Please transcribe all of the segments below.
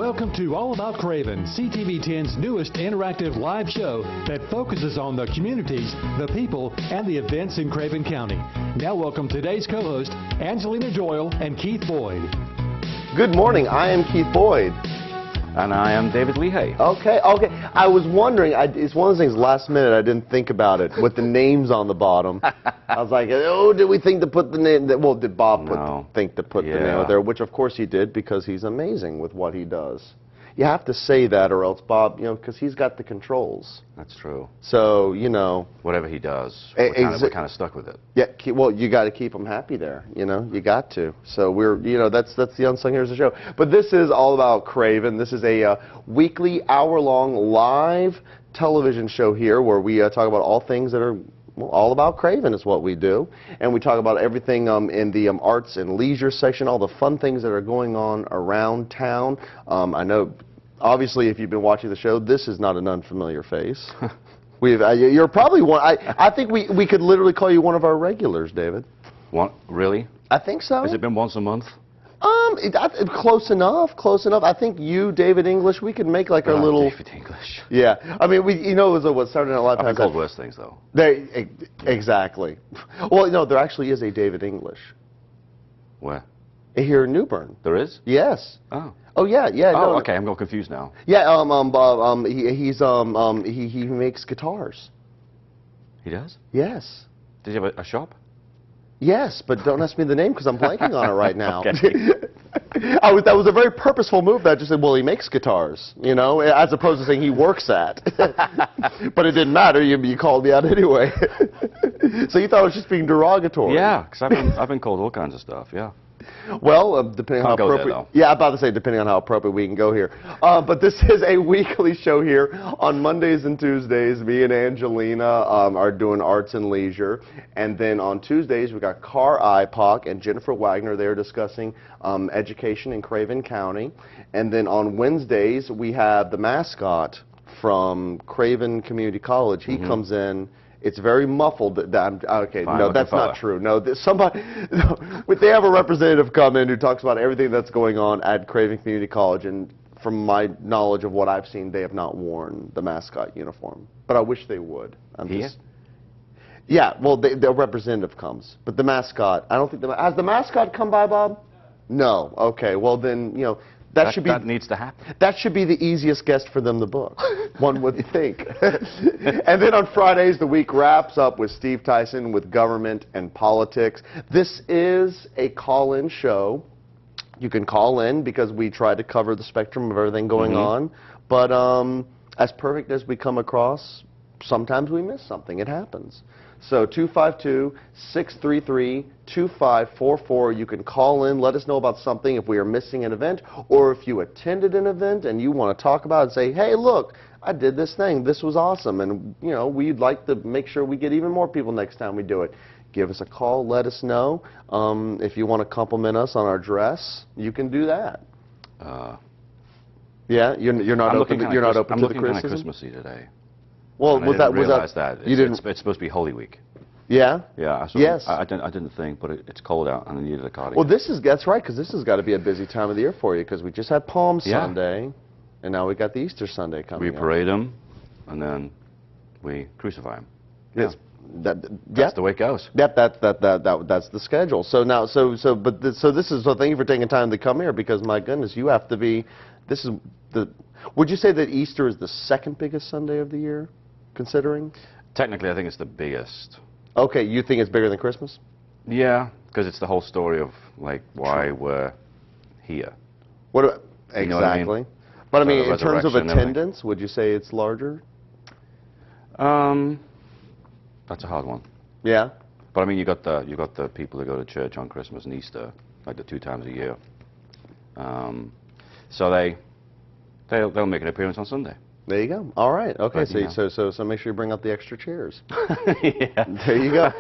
Welcome to All About Craven, CTV10's newest interactive live show that focuses on the communities, the people, and the events in Craven County. Now welcome today's co-host, Angelina Doyle and Keith Boyd. Good morning, I am Keith Boyd. And I am David Leahey. Okay. I was wondering, it's one of those things last minute I didn't think about it, with the names on the bottom. I was like, oh, did we think to put the name, well, did Bob think to put the name there, which of course he did because he's amazing with what he does. You have to say that or else Bob, because he's got the controls. That's true. So, whatever he does, we're kind of stuck with it. Yeah, well, you got to keep him happy there, you got to. So that's the unsung heroes of the show. But this is All About Craven. This is a weekly, hour-long live television show here where we talk about all things that are all about Craven is what we do. And we talk about everything in the arts and leisure section, all the fun things that are going on around town. I know, obviously, if you've been watching the show, this is not an unfamiliar face. You're probably one. I think we could literally call you one of our regulars, David. What? Really? I think so. Has it been once a month? Close enough. I think you, David English, we could make like our little... David English. Yeah. I mean, it was what Saturday Night Live I've been called worse things, though. Exactly. Well, no, there actually is a David English. Where? Here in New Bern. There is? Yes. Oh. Oh, yeah. Oh, okay. I'm a little confused now. Yeah. He makes guitars. He does? Yes. Does he have a shop? Yes, but don't ask me the name because I'm blanking on it right now. Okay. That was a very purposeful move. That just said, well, he makes guitars, as opposed to saying he works at. But it didn't matter. You called me out anyway. So you thought I was just being derogatory? Yeah, because I've been called all kinds of stuff. Yeah. Well, depending on how appropriate. Yeah, I'm about to say depending on how appropriate we can go here. But this is a weekly show here on Mondays and Tuesdays. Me and Angelina are doing arts and leisure, and then on Tuesdays we got Car IPOC and Jennifer Wagner. They're discussing education in Craven County, and then on Wednesdays we have the mascot from Craven Community College. He comes in. It's very muffled. Okay, no, that's not true. No, they have a representative come in who talks about everything that's going on at Craven Community College, and from my knowledge of what I've seen, they have not worn the mascot uniform. But I wish they would. Yeah, well, the representative comes, but the mascot, I don't think has the mascot come by, Bob? No. Okay, well then, that needs to happen. That should be the easiest guest for them to book, one would think. And then on Fridays, the week wraps up with Steve Tyson with government and politics. This is a call-in show. You can call in because we try to cover the spectrum of everything going on. But as perfect as we come across, sometimes we miss something. It happens. So 252-633-2544. You can call in, let us know about something if we are missing an event, or if you attended an event and you want to talk about it and say, hey, look, I did this thing. This was awesome. And, we'd like to make sure we get even more people next time we do it. Give us a call. Let us know. If you want to compliment us on our dress, you can do that. Yeah, you're not open to the criticism? I'm looking kind of Christmassy today. Well, I didn't realize that. It's supposed to be Holy Week. Yeah? Yeah. Yes. I didn't think, but it's cold out, and I needed a cardigan. Well, that's right, because this has got to be a busy time of the year for you, because we just had Palm Sunday, and now we got the Easter Sunday coming up. We parade them, and then we crucify them. Yeah. That's the way it goes. That's the schedule. So now, so thank you for taking time to come here, because my goodness, you have to be. Would you say that Easter is the second biggest Sunday of the year? Considering? Technically, I think it's the biggest. Okay, you think it's bigger than Christmas? Yeah, because it's the whole story of why we're here. Exactly. You know what I mean? But I mean, in terms of attendance, would you say it's larger? That's a hard one. Yeah. But I mean, you got the people that go to church on Christmas and Easter, like the 2 times a year. So they'll make an appearance on Sunday. There you go. All right. Okay. So make sure you bring out the extra chairs. Yeah. There you go.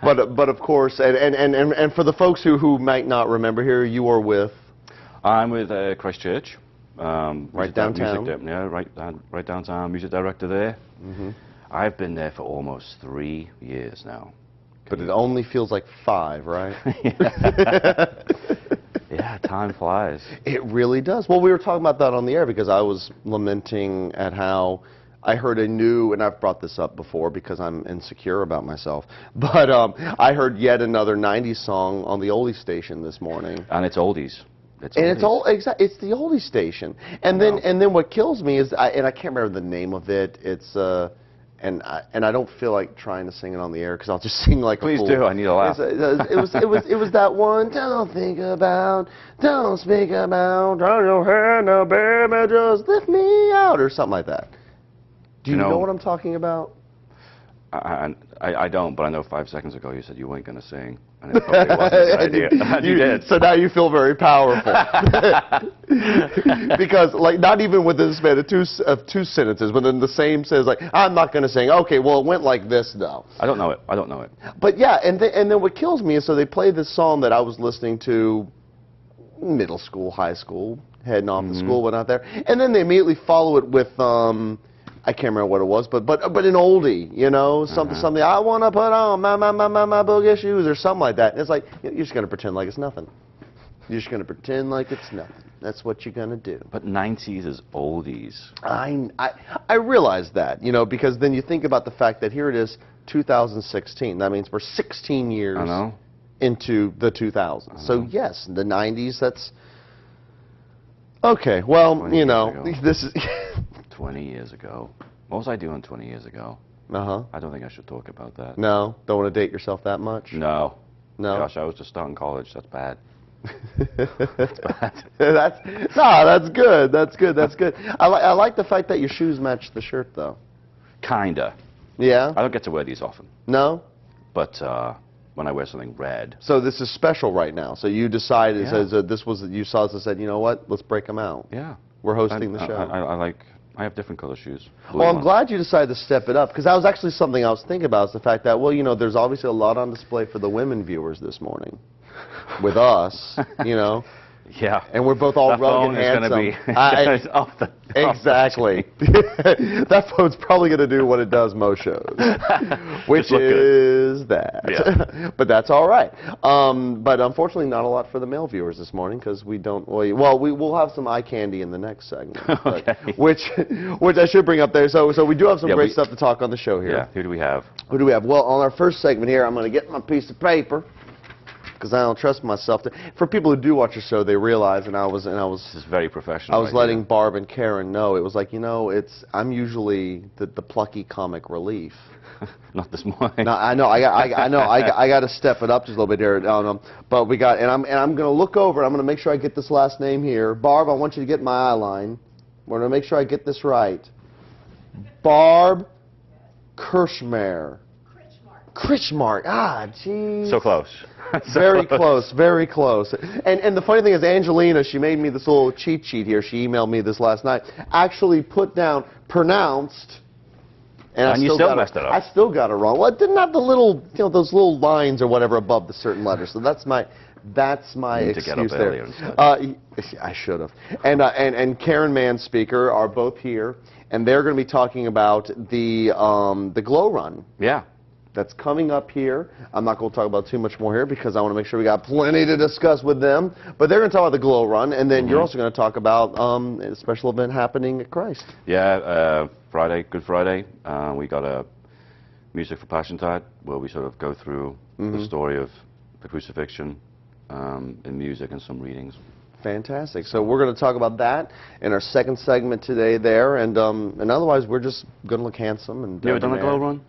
But of course, and for the folks who might not remember here, you are with. I'm with Christ Church. Right downtown. Right downtown. Music director there. I've been there for almost 3 years now. But it only feels like 5, right? Yeah, time flies. It really does. Well, we were talking about that on the air because I was lamenting at how I heard a new, and I've brought this up before because I'm insecure about myself, but I heard yet another 90s song on the oldie station this morning. And it's oldies. It's the oldie station. And then what kills me is, and I can't remember the name of it. It's and I don't feel like trying to sing it on the air because I'll just sing like a fool. Please do. I need a laugh. It was that one. Don't think about, don't speak about, turn your head now, baby, just lift me out, or something like that. Do you know what I'm talking about? I don't, but I know 5 seconds ago you said you weren't going to sing, and it probably wasn't a good idea. And you did. So now you feel very powerful. Because, like, not even within the span of two sentences, within the same says, like, I'm not going to sing. Okay, well, it went like this, though. I don't know it. I don't know it. But, yeah, and then what kills me is, so they play this song that I was listening to middle school, high school, heading off to school, whatnot there, and then they immediately follow it with, I can't remember what it was, but an oldie, you know, something. I want to put on my boogie shoes or something like that. And it's like, you're just going to pretend like it's nothing. You're just going to pretend like it's nothing. That's what you're going to do. But 90s is oldies. I realize that, you know, because then you think about the fact that here it is, 2016. That means we're 16 years into the 2000s. So yes, the 90s. That's okay. Well, you know, this is. 20 years ago. What was I doing 20 years ago? I don't think I should talk about that. No? Don't want to date yourself that much? No. No? Gosh, I was just starting college. That's bad. That's bad. That's good. That's good. That's good. I like the fact that your shoes match the shirt, though. Kinda. Yeah? I don't get to wear these often. No? But when I wear something red. So this is special right now. So you decided, you saw this and said, you know what, let's break them out. Yeah. We're hosting the show. I have different color shoes. Well, I'm glad you decided to step it up, because that was actually something I was thinking about, is the fact that, well, you know, there's obviously a lot on display for the women viewers this morning. With us, you know. Yeah. And we're both all rugged and handsome. Off the exactly. That phone's probably going to do what it does most shows, which is that. Yeah. But that's all right. But unfortunately, not a lot for the male viewers this morning, because we don't. Well, we'll have some eye candy in the next segment, okay. which I should bring up there. So we do have some great stuff to talk on the show here. Yeah. Who do we have? Who do we have? Well, on our first segment here, I'm going to get my piece of paper, because I don't trust myself. For people who do watch the show, they realize, and I was. This is very professional. I was letting Barb and Karen know. It was like, you know, I'm usually the plucky comic relief. Not this morning. No, I know. I got to step it up just a little bit here. But we got, and I'm going to look over. I'm going to make sure I get this last name here. Barb, I want you to get my eye line. We're going to make sure I get this right. Barb Kirschmar. Kritschmark. Ah, jeez. So close. Very close, very close. And the funny thing is, Angelina, she made me this little cheat sheet here. She emailed me this last night. Actually put down pronounced. And you still messed it up. I still got it wrong. Well, it didn't have the little, you know, those little lines or whatever above the certain letters. So that's my excuse there. I should have. And Karen Manspeaker are both here, and they're going to be talking about the Glow Run. Yeah. That's coming up here. I'm not going to talk about too much more here because I want to make sure we got plenty to discuss with them. But they're going to talk about the Glow Run, and then you're also going to talk about a special event happening at Christ. Yeah, Friday, Good Friday. We got a Music for Passiontide, where we sort of go through the story of the crucifixion in music and some readings. Fantastic. So we're going to talk about that in our second segment today there, and otherwise we're just going to look handsome. And you ever done a Glow Run?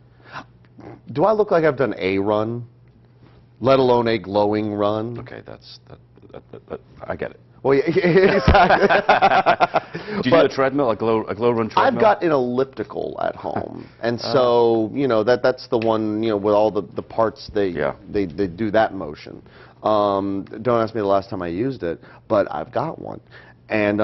Do I look like I've done a run, let alone a glowing run? Okay, I get it. Well, yeah, exactly. Do you do a treadmill, a glow run treadmill? I've got an elliptical at home, and so you know that's the one, you know, with all the parts they do that motion. Don't ask me the last time I used it, but I've got one. And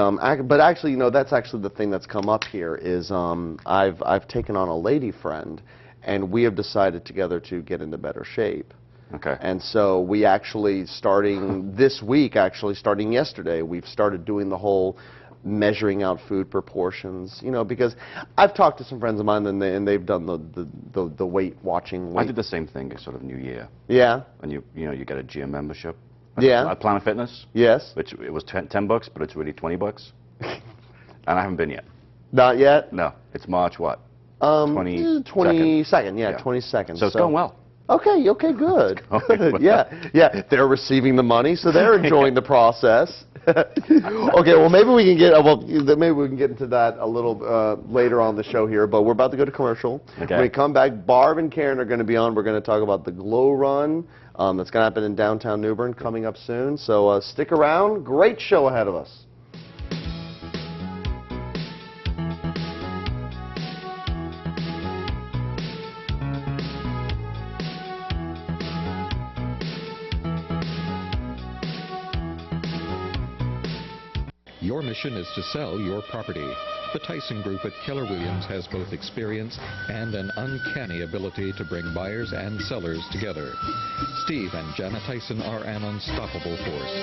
but actually, you know, that's actually the thing that's come up here is I've taken on a lady friend. And we have decided together to get into better shape. Okay. And so we actually, starting this week, starting yesterday, we've started doing the whole measuring out food proportions. You know, because I've talked to some friends of mine, and they've done the weight watching. I did the same thing, sort of New Year. Yeah. And you know, you get a gym membership. At Planet Fitness. Yes. Which it was $10, but it's really $20. And I haven't been yet. Not yet? No. It's March what? 22nd. Yeah, 22nd. So it's going well. Okay, good. Well. Yeah. They're receiving the money, so they're enjoying the process. Okay, well maybe we can get into that a little later on the show here. But we're about to go to commercial. Okay. When we come back, Barb and Karen are going to be on. We're going to talk about the Glow Run that's going to happen in downtown New Bern coming up soon. So stick around. Great show ahead of us. Your mission is to sell your property. The Tyson Group at Keller Williams has both experience and an uncanny ability to bring buyers and sellers together. Steve and Jana Tyson are an unstoppable force.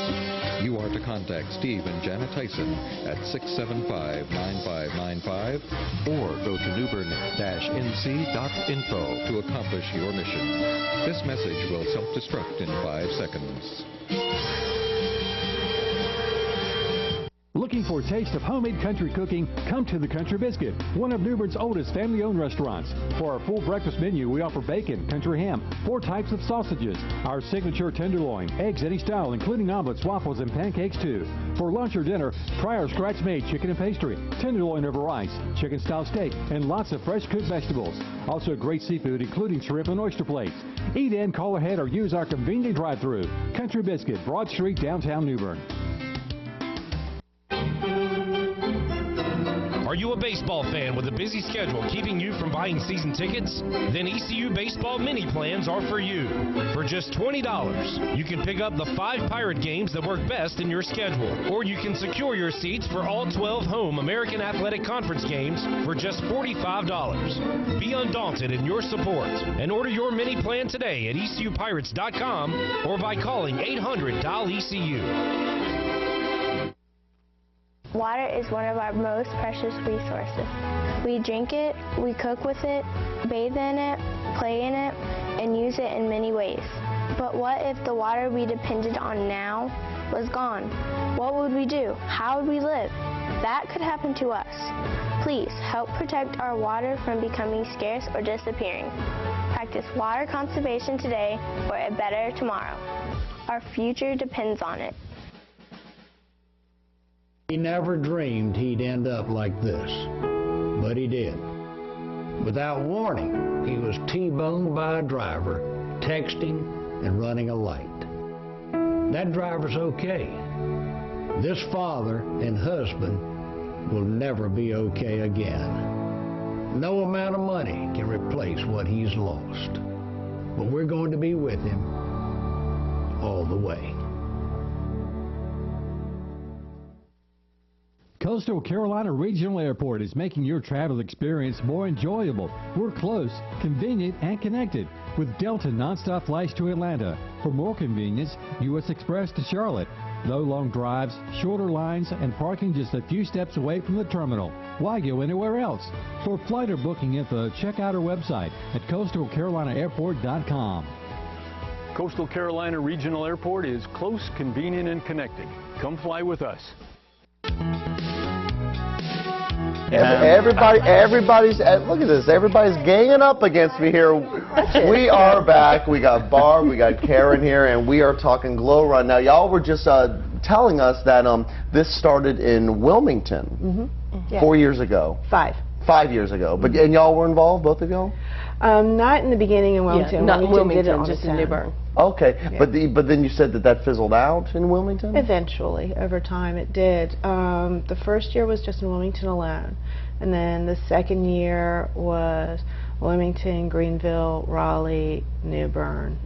You are to contact Steve and Jana Tyson at 675-9595 or go to newbern-nc.info to accomplish your mission. This message will self-destruct in 5 seconds. Looking for a taste of homemade country cooking? Come to the Country Biscuit, one of New Bern's oldest family-owned restaurants. For our full breakfast menu, we offer bacon, country ham, 4 types of sausages, our signature tenderloin, eggs any style, including omelets, waffles, and pancakes too. For lunch or dinner, try our scratch-made chicken and pastry, tenderloin over rice, chicken-style steak, and lots of fresh cooked vegetables. Also great seafood, including shrimp and oyster plates. Eat in, call ahead, or use our convenient drive-thru. Country Biscuit, Broad Street, downtown New Bern. Are you a baseball fan with a busy schedule keeping you from buying season tickets? Then ECU Baseball Mini Plans are for you. For just $20, you can pick up the 5 Pirate games that work best in your schedule. Or you can secure your seats for all 12 home American Athletic Conference games for just $45. Be undaunted in your support and order your mini plan today at ECUPirates.com or by calling 800-DIAL-ECU. Water is one of our most precious resources. We drink it, we cook with it, bathe in it, play in it, and use it in many ways. But what if the water we depended on now was gone? What would we do? How would we live? That could happen to us. Please help protect our water from becoming scarce or disappearing. Practice water conservation today for a better tomorrow. Our future depends on it. He never dreamed he'd end up like this, but he did. Without warning, he was T-boned by a driver, texting and running a light. That driver's okay. This father and husband will never be okay again. No amount of money can replace what he's lost. But we're going to be with him all the way. Coastal Carolina Regional Airport is making your travel experience more enjoyable. We're close, convenient, and connected with Delta nonstop flights to Atlanta. For more convenience, U.S. Express to Charlotte. No long drives, shorter lines, and parking just a few steps away from the terminal. Why go anywhere else? For flight or booking info, check out our website at coastalcarolinaairport.com. Coastal Carolina Regional Airport is close, convenient, and connected. Come fly with us. Everybody's look at this. Everybody's ganging up against me here. We are back. We got Barb, we got Karen here, and we are talking Glow Run. Now, y'all were just telling us that this started in Wilmington 4 years ago. 5 years ago. But and y'all were involved, both of y'all? Not in the beginning in Wilmington. Not in Wilmington, did it just in New Bern. Okay, yeah. But then you said that fizzled out in Wilmington? Eventually, over time it did. The first year was just in Wilmington alone, and then the second year was Wilmington, Greenville, Raleigh, New Bern,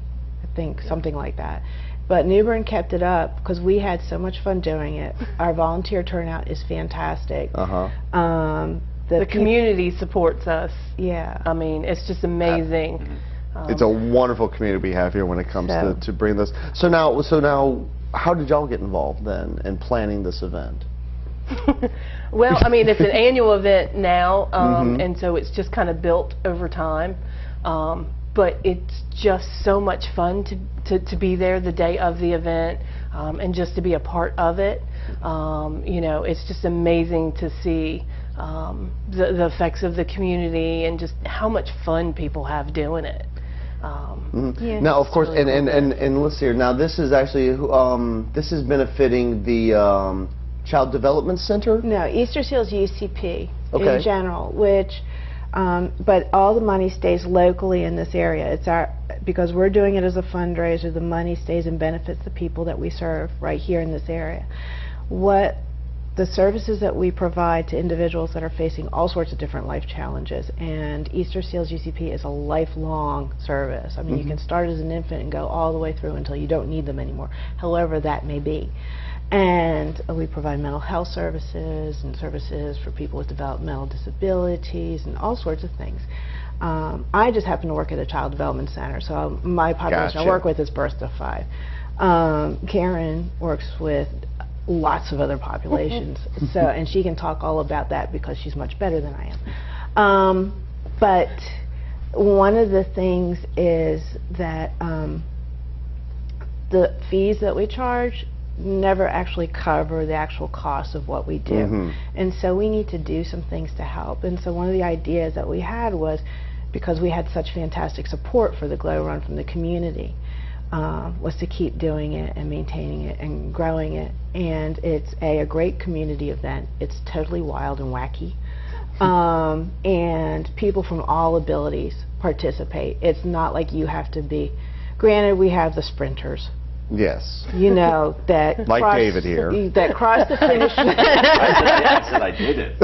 I think, something like that. But New Bern kept it up because we had so much fun doing it. Our volunteer turnout is fantastic. The community supports us. Yeah. I mean, it's just amazing. It's a wonderful community we have here when it comes to bring this. So now, how did y'all get involved then in planning this event? Well, I mean, it's an annual event now, and so it's just kind of built over time. but it's just so much fun to be there the day of the event, and just to be a part of it. You know, it's just amazing to see the effects of the community and just how much fun people have doing it. Yeah, now, of course, really and let's see here. Now, this is actually this is benefiting the Child Development Center. No, Easter Seals UCP Okay. in general, which, but all the money stays locally in this area. It's because we're doing it as a fundraiser, the money stays and benefits the people that we serve right here in this area. What the services that we provide to individuals that are facing all sorts of different life challenges, and Easter Seals UCP is a lifelong service. I mean, you can start as an infant and go all the way through until you don't need them anymore, however that may be. And we provide mental health services and services for people with developmental disabilities and all sorts of things. I just happen to work at a child development center, so my population I work with is birth to 5. Karen works with lots of other populations, so, and she can talk all about that because she's much better than I am. But one of the things is that the fees that we charge never actually cover the actual cost of what we do. And so we need to do some things to help. And so one of the ideas that we had was, because we had such fantastic support for the Glow Run from the community, was to keep doing it and maintaining it and growing it. And it's a great community event. It's totally wild and wacky. And people from all abilities participate. It's not like you have to be, granted we have the sprinters. Yes. You know, that like David here. That cross the finish line. I said I did it.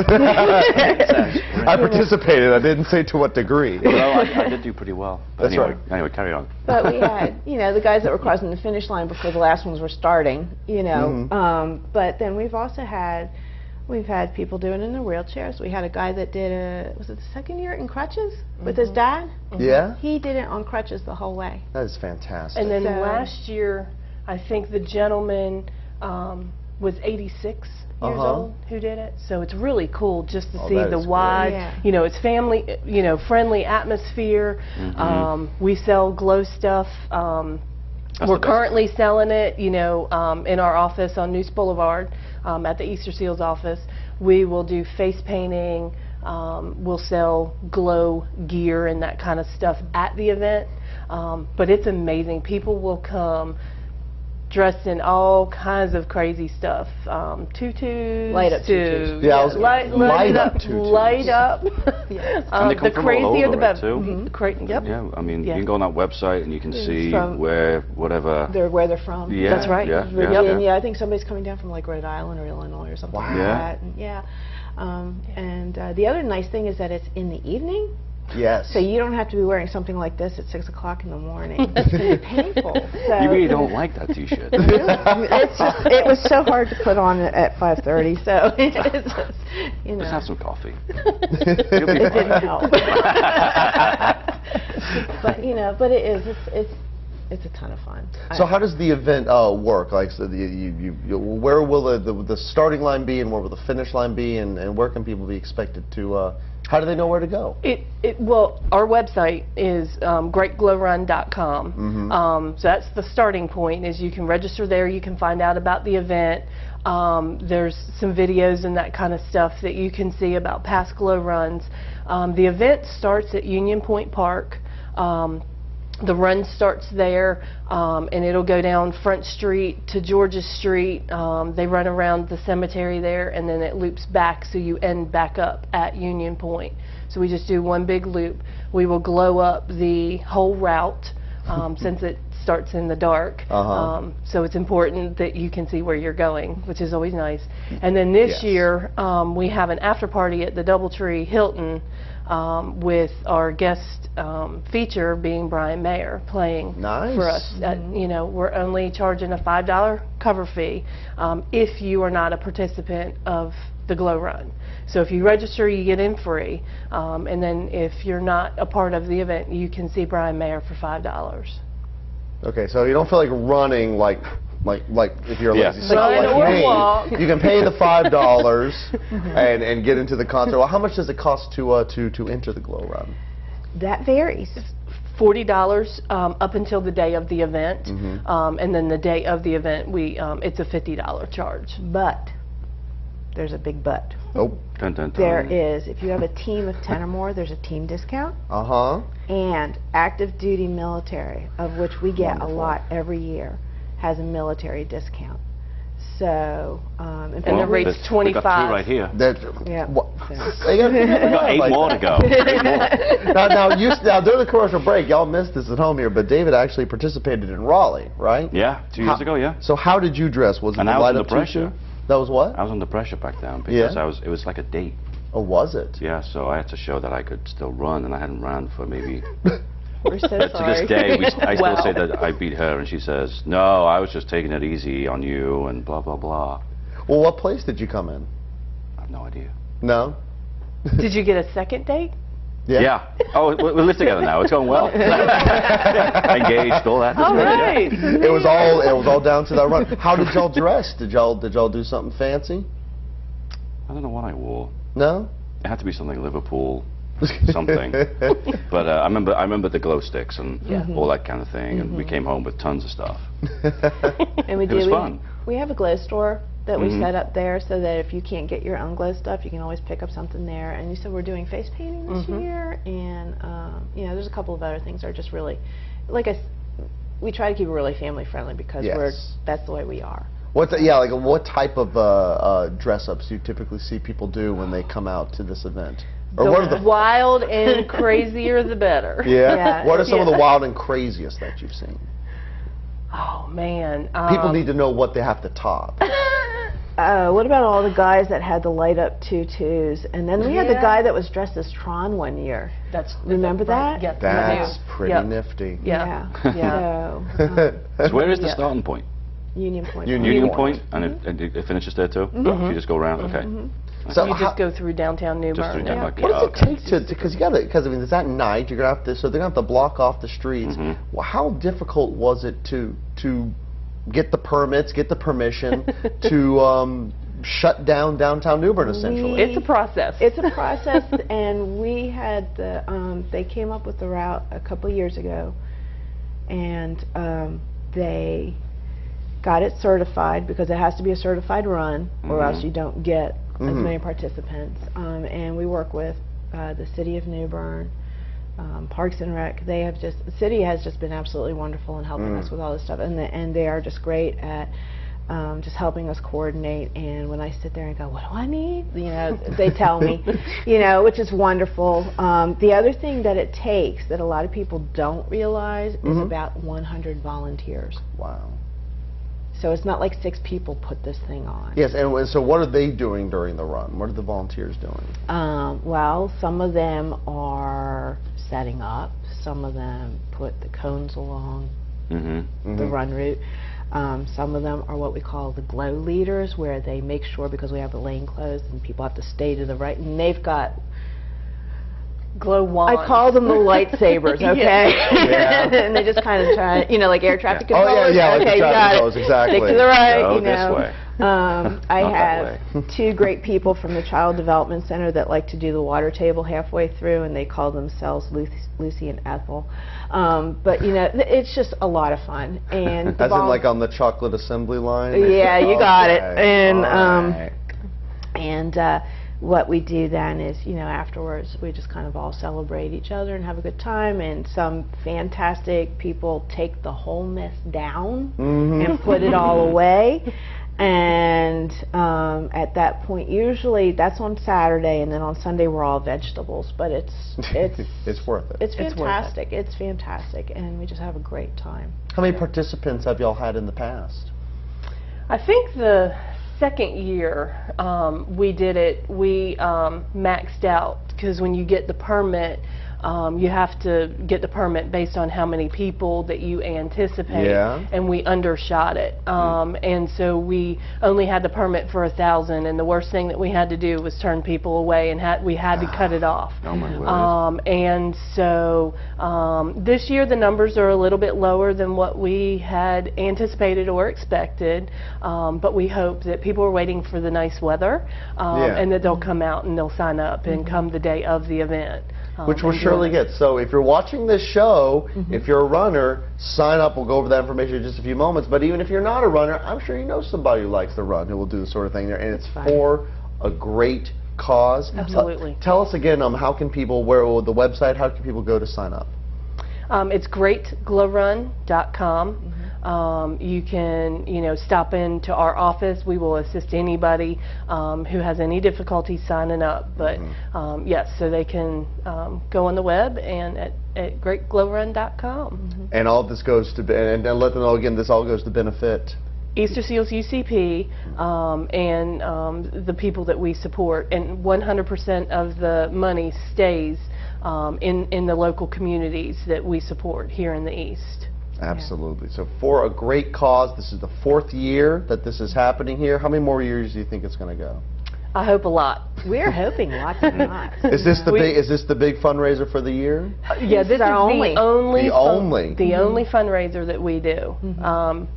I participated. I didn't say to what degree. Well, I did do pretty well. That's anyway, right. Anyway, carry on. But we had, you know, the guys that were crossing the finish line before the last ones were starting, you know. But then we've also had, people doing it in their wheelchairs. We had a guy that did was it the second year in crutches with his dad? Yeah? He did it on crutches the whole way. That is fantastic. And then last year, I think the gentleman was 86 years old who did it. So it's really cool just to see the wide, you know, it's family, you know, friendly atmosphere. We sell glow stuff. We're currently selling it, you know, in our office on Noose Boulevard at the Easter Seals office. We will do face painting. We'll sell glow gear and that kind of stuff at the event. But it's amazing. People will come dressed in all kinds of crazy stuff, tutus, light up tutus. Yeah, light up tutus. Light up. And they come the from crazier all over, the better. Too. Yep. Yeah, I mean, you can go on that website and you can see where where they're from. Yeah, that's right. Yeah, I think somebody's coming down from like Rhode Island or Illinois or something like that. And the other nice thing is that it's in the evening. Yes. So you don't have to be wearing something like this at 6 o'clock in the morning. It's going to be painful. So you really don't like that T-shirt. It was so hard to put on at 5:30. So it's just, you know. Just have some coffee. It didn't help. But you know, but it's a ton of fun. So how does the event work? Like, so where will the starting line be, and where will the finish line be, and where can people be expected to? How do they know where to go? Well, our website is greatglowrun.com. So that's the starting point. Is you can register there. You can find out about the event. There's some videos and that kind of stuff that you can see about past glow runs. The event starts at Union Point Park. The run starts there, and it'll go down Front Street to Georgia Street. They run around the cemetery there, and then it loops back, so you end back up at Union Point. So we just do one big loop. We will glow up the whole route since it starts in the dark. So it's important that you can see where you're going, which is always nice. And then this year, we have an after party at the Doubletree Hilton with our guest feature being Brian Mayer playing for us. You know, we're only charging a $5 cover fee if you are not a participant of the Glow Run. So if you register, you get in free, and then if you're not a part of the event, you can see Brian Mayer for $5. Okay, so you don't feel like running like if you're a lazy sucker like me, walk. you can pay the $5 and get into the concert. Well, how much does it cost to enter the Glow Run? That varies. $40 up until the day of the event, and then the day of the event, it's a $50 charge. But there's a big but. Oh. Dun, dun, dun. There is, if you have a team of 10 or more, there's a team discount. And active duty military, of which we get a lot every year, has a military discount. So, and the rate's 25. We got 2 right here. Yeah. We got 8 more to go. 8 more. Now, during the commercial break, y'all missed this at home here, but David actually participated in Raleigh, right? Yeah, 2 years ago, yeah. So how did you dress? Was it and the I was light under up pressure. That was what? I was under pressure back then because it was like a date. Oh, was it? Yeah, so I had to show that I could still run, and I hadn't run for maybe... We're so sorry. To this day, I still say that I beat her, and she says, no, I was just taking it easy on you, and blah, blah, blah. Well, what place did you come in? I have no idea. No? Did you get a second date? Yeah. Oh, we live together now. It's going well. Engaged, all that. All right. It was all down to that run. How did y'all dress? Did y'all do something fancy? I don't know what I wore. No? It had to be something Liverpool, something. But I remember the glow sticks and all that kind of thing, and we came home with tons of stuff. And it was fun. We have a glow store that we set up there so that if you can't get your own glow stuff, you can always pick up something there. And you said we're doing face painting this year, and you know, there's a couple of other things that are just really, we try to keep it really family friendly because that's the way we are. What type of dress-ups do you typically see people do when they come out to this event? Or The what are the wild and crazier the better. Yeah. What are some of the wild and craziest that you've seen? Oh man. People need to know what they have to top. What about all the guys that had the light up tutus? And then we had the guy that was dressed as Tron one year. Remember that? Yeah. That's pretty nifty. Yeah. So where is the starting point? Union Point. Union Point, and it finishes there too? You just go around, okay. So you just go through downtown New Bern. What does it take to, because I mean, it's at night, you're gonna have to, so they're gonna have to block off the streets. Well, how difficult was it to get the permits, get the permission to shut down downtown New Bern, essentially? It's a process. It's a process, and we had they came up with the route a couple of years ago, and they got it certified because it has to be a certified run, or else you don't get as many participants. And we work with the City of New Bern, Parks and Rec. The city has just been absolutely wonderful in helping us with all this stuff, and they are just great at just helping us coordinate. And when I sit there and go, what do I need? You know, they tell me, you know, which is wonderful. The other thing that it takes that a lot of people don't realize is about 100 volunteers. Wow. So it's not like 6 people put this thing on. Yes, and so what are they doing during the run? What are the volunteers doing? Well, some of them are setting up. Some of them put the cones along the run route. Some of them are what we call the glow leaders, where they make sure, because we have the lane closed and people have to stay to the right, and they've got glow wands. I call them the lightsabers, okay? And they just kind of try, you know, like air traffic controllers. Oh, yeah, okay, like you got it. Exactly. Stick to the right, Go you know. this way. I have 2 great people from the Child Development Center that like to do the water table halfway through, and they call themselves Lucy and Ethel. But, you know, it's just a lot of fun. And as in like on the chocolate assembly line? Yeah, you got it. And what we do then is, you know, afterwards we just kind of all celebrate each other and have a good time, and some fantastic people take the whole mess down and put it all away. And at that point, usually that's on Saturday, and then on Sunday we're all vegetables. But it's it's worth it. It's fantastic. It's fantastic, and we just have a great time. How many participants have y'all had in the past? I think the second year we did it, we maxed out, because when you get the permit, you have to get the permit based on how many people that you anticipate, and we undershot it. And so we only had the permit for 1,000, and the worst thing that we had to do was turn people away, and we had to cut it off. Oh my word. And so this year the numbers are a little bit lower than what we had anticipated or expected, but we hope that people are waiting for the nice weather, and that they'll come out and they'll sign up and come the day of the event. Which we'll surely get. So if you're watching this show, if you're a runner, sign up. We'll go over that information in just a few moments. But even if you're not a runner, I'm sure you know somebody who likes to run who will do the sort of thing there. And it's for a great cause. Absolutely. Tell us again, how can people, where the website, how can people go to sign up? It's greatglowrun.com. You can, stop into our office. We will assist anybody who has any difficulty signing up. But yes, so they can go on the web and at greatglowrun.com. And all of this goes to, and let them know again, this all goes to benefit Easter Seals UCP and the people that we support. And 100% of the money stays in the local communities that we support here in the East. Absolutely. So for a great cause, this is the 4th year that this is happening here. How many more years do you think it's going to go? I hope a lot. We're hoping lots and lots. Is this the big fundraiser for the year? Yeah, this is the only fundraiser that we do.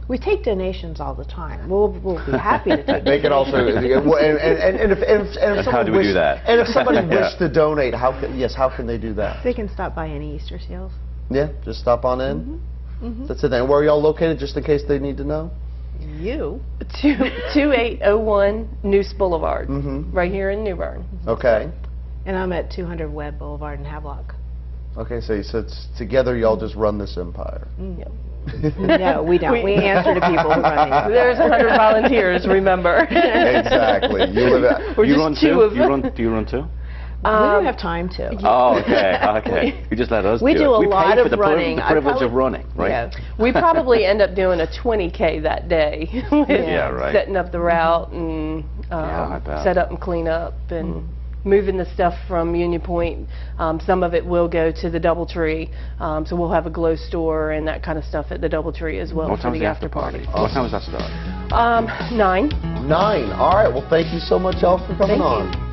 We take donations all the time. We'll be happy to take. They can also, and if how do we do that? And if somebody wishes to donate, how can they do that? They can stop by any Easter Seals. Yeah, just stop on in. That's it. And where are y'all located, just in case they need to know? 2801 Noose Boulevard, right here in New Bern. Okay. And I'm at 200 Webb Boulevard in Havelock. Okay, so it's together y'all just run this empire. Yep. No, we don't. We answer to people who run these. There's 100 volunteers, remember. Exactly. Do you run too? We don't have time to. Oh, okay. You just let us do it. We do a lot of running. The privilege of running, right? Yeah. We probably end up doing a 20K that day. Yeah, right. Setting up the route and set up and clean up and moving the stuff from Union Point. Some of it will go to the Doubletree, so we'll have a glow store and that kind of stuff at the Doubletree as well. What time is the after party? What time does that start? 9. 9. All right. Well, thank you so much, y'all, for coming on.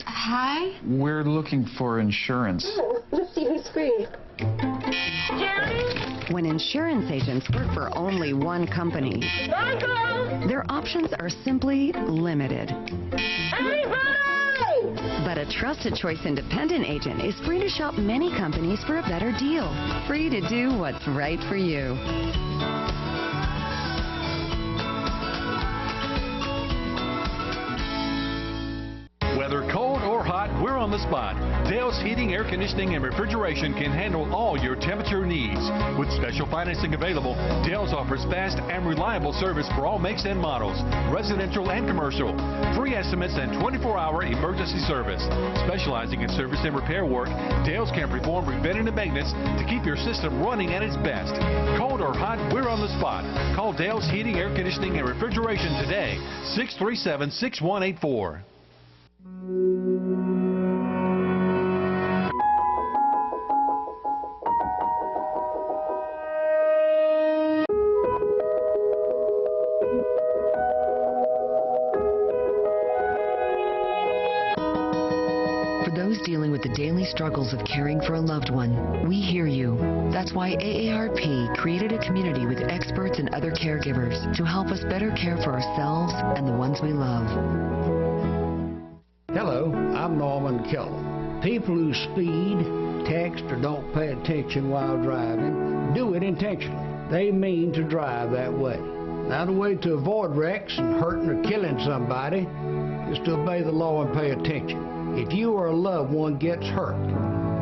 Hi. We're looking for insurance. Oh, let's see who's free. When insurance agents work for only one company, their options are simply limited. But a trusted choice independent agent is free to shop many companies for a better deal. Free to do what's right for you. Whether cold or hot, we're on the spot. Dale's Heating, Air Conditioning, and Refrigeration can handle all your temperature needs. With special financing available, Dale's offers fast and reliable service for all makes and models, residential and commercial. Free estimates and 24-hour emergency service. Specializing in service and repair work, Dale's can perform preventative maintenance to keep your system running at its best. Cold or hot, we're on the spot. Call Dale's Heating, Air Conditioning, and Refrigeration today, 637-6184. For those dealing with the daily struggles of caring for a loved one, we hear you. That's why AARP created a community with experts and other caregivers to help us better care for ourselves and the ones we love. Hello, I'm Norman Keller. People who speed, text, or don't pay attention while driving do it intentionally. They mean to drive that way. Now, the way to avoid wrecks and hurting or killing somebody is to obey the law and pay attention. If you or a loved one gets hurt,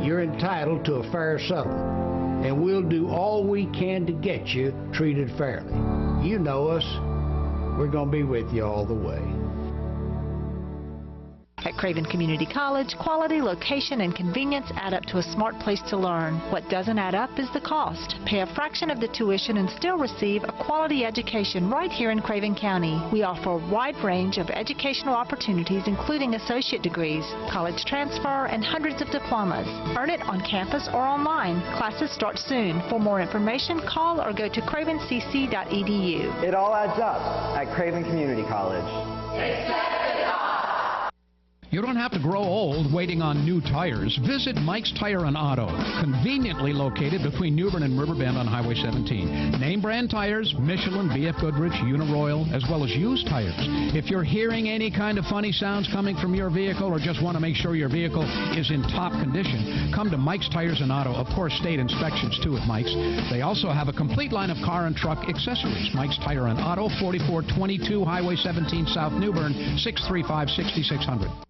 you're entitled to a fair settlement, and we'll do all we can to get you treated fairly. You know us. We're going to be with you all the way. At Craven Community College, quality, location, and convenience add up to a smart place to learn. What doesn't add up is the cost. Pay a fraction of the tuition and still receive a quality education right here in Craven County. We offer a wide range of educational opportunities, including associate degrees, college transfer, and hundreds of diplomas. Earn it on campus or online. Classes start soon. For more information, call or go to cravencc.edu. It all adds up at Craven Community College. You don't have to grow old waiting on new tires. Visit Mike's Tire and Auto, conveniently located between New Bern and Riverbend on Highway 17. Name brand tires, Michelin, BF Goodrich, Uniroyal, as well as used tires. If you're hearing any kind of funny sounds coming from your vehicle or just want to make sure your vehicle is in top condition, come to Mike's Tires and Auto. Of course, state inspections too at Mike's. They also have a complete line of car and truck accessories. Mike's Tire and Auto, 4422 Highway 17 South New Bern, 635-6600.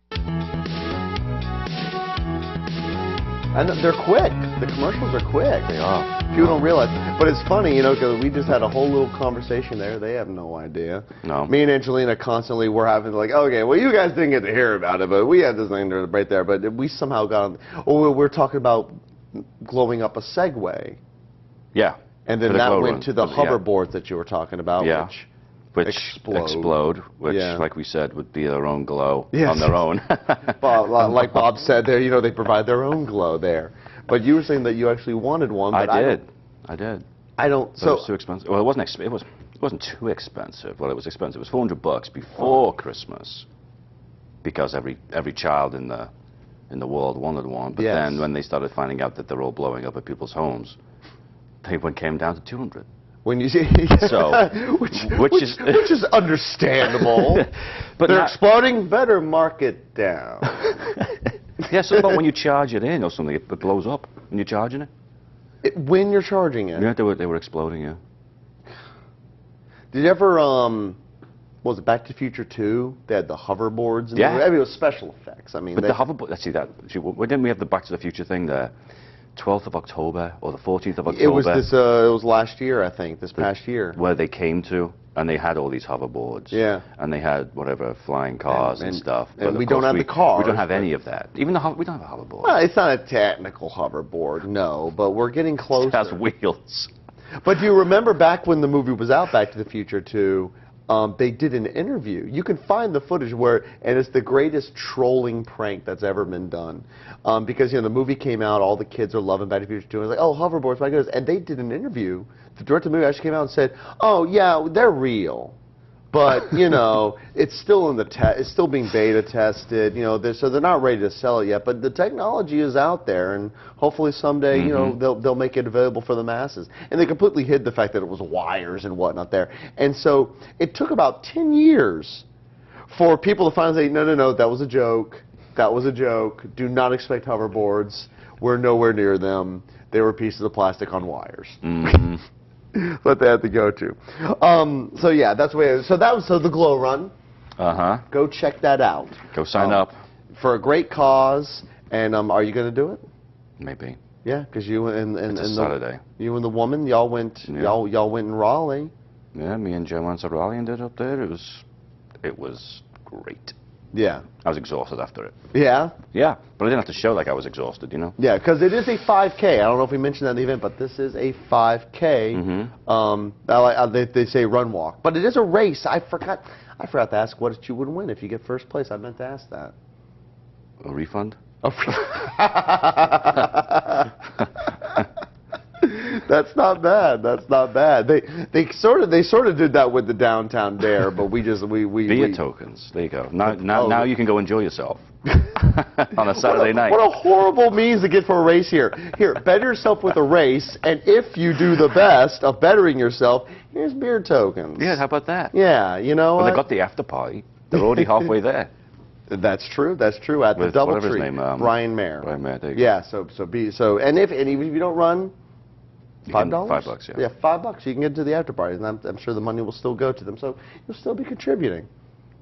And they're quick. The commercials are quick. They are. People don't realize. But it's funny, you know, because we just had a whole little conversation there. They have no idea. No. Me and Angelina constantly were having like, okay, well, you guys didn't get to hear about it, but we had this thing right there. But we somehow got on. Oh, we're talking about glowing up a Segway. Yeah. And then that went to the hoverboards that you were talking about, which explode, which, like we said, would be their own glow Yes. on their own. Like Bob said there, you know, they provide their own glow there. But you were saying that you actually wanted one. But I did. I don't. But it was too expensive. Well, it wasn't too expensive. Well, it was expensive. It was $400 before Christmas, because every child in the world wanted one. But then when they started finding out that they're all blowing up at people's homes, they came down to $200. When you see, so, which is understandable. But they're exploding. Better mark it down. Yeah, so about when you charge it in or something, it blows up when you're charging it. When you're charging it. Yeah, they were exploding. Yeah. Did you ever was it Back to the Future 2? They had the hoverboards. And I mean, it was special effects. I mean, but the hoverboard. Let's see that. Didn't we have the Back to the Future thing there? 12th of October or the 14th of October. It was this. It was last year, I think. This past year. Where they came to, and they had all these hoverboards. Yeah. And they had whatever flying cars and stuff. And we don't have the cars. We don't have any of that. Even we don't have a hoverboard. Well, it's not a technical hoverboard, no. But we're getting closer. It has wheels. But do you remember back when the movie was out, Back to the Future 2? They did an interview. You can find the footage and it's the greatest trolling prank that's ever been done. Because, you know, the movie came out, all the kids are loving Back to the Future 2. It was like, oh, hoverboards, my goodness. And they did an interview. The director of the movie actually came out and said, oh, yeah, they're real. But, you know, it's still it's still being beta tested, you know, so they're not ready to sell it yet. But the technology is out there, and hopefully someday, you know, they'll make it available for the masses. And they completely hid the fact that it was wires and whatnot there. And so it took about 10 years for people to finally say, no, that was a joke. That was a joke. Do not expect hoverboards. We're nowhere near them. They were pieces of plastic on wires. What they had to go to. So yeah, that's the way it is. So that was the Glow Run. Go check that out. Go sign up. For a great cause. And are you going to do it? Maybe. Yeah, because you and Saturday. You and the woman, y'all went y'all went in Raleigh. Yeah, me and Joe went to Raleigh and did up there. It was great. Yeah. I was exhausted after it. Yeah? Yeah, but I didn't have to show like I was exhausted, you know? Yeah, because it is a 5K. I don't know if we mentioned that in the event, but this is a 5K. They say run walk. But it is a race. I forgot to ask what you would win if you get first place. I meant to ask that. A refund? That's not bad. That's not bad. They sort of did that with the Downtown Dare, but we beer tokens. There you go. Now you can go enjoy yourself on a Saturday night. What a horrible means to get for a race here. Here, better yourself with a race, and if you do the best of bettering yourself, here's beer tokens. Yeah, how about that? Yeah, you know. Well, they got the after party. They're already halfway there. That's true. That's true. At the DoubleTree. His name, Brian Mayer. Brian Mayer. There you go. Yeah. And even if you don't run. $5? $5, yeah. Yeah, $5. You can get to the after party, and I'm sure the money will still go to them. So you'll still be contributing.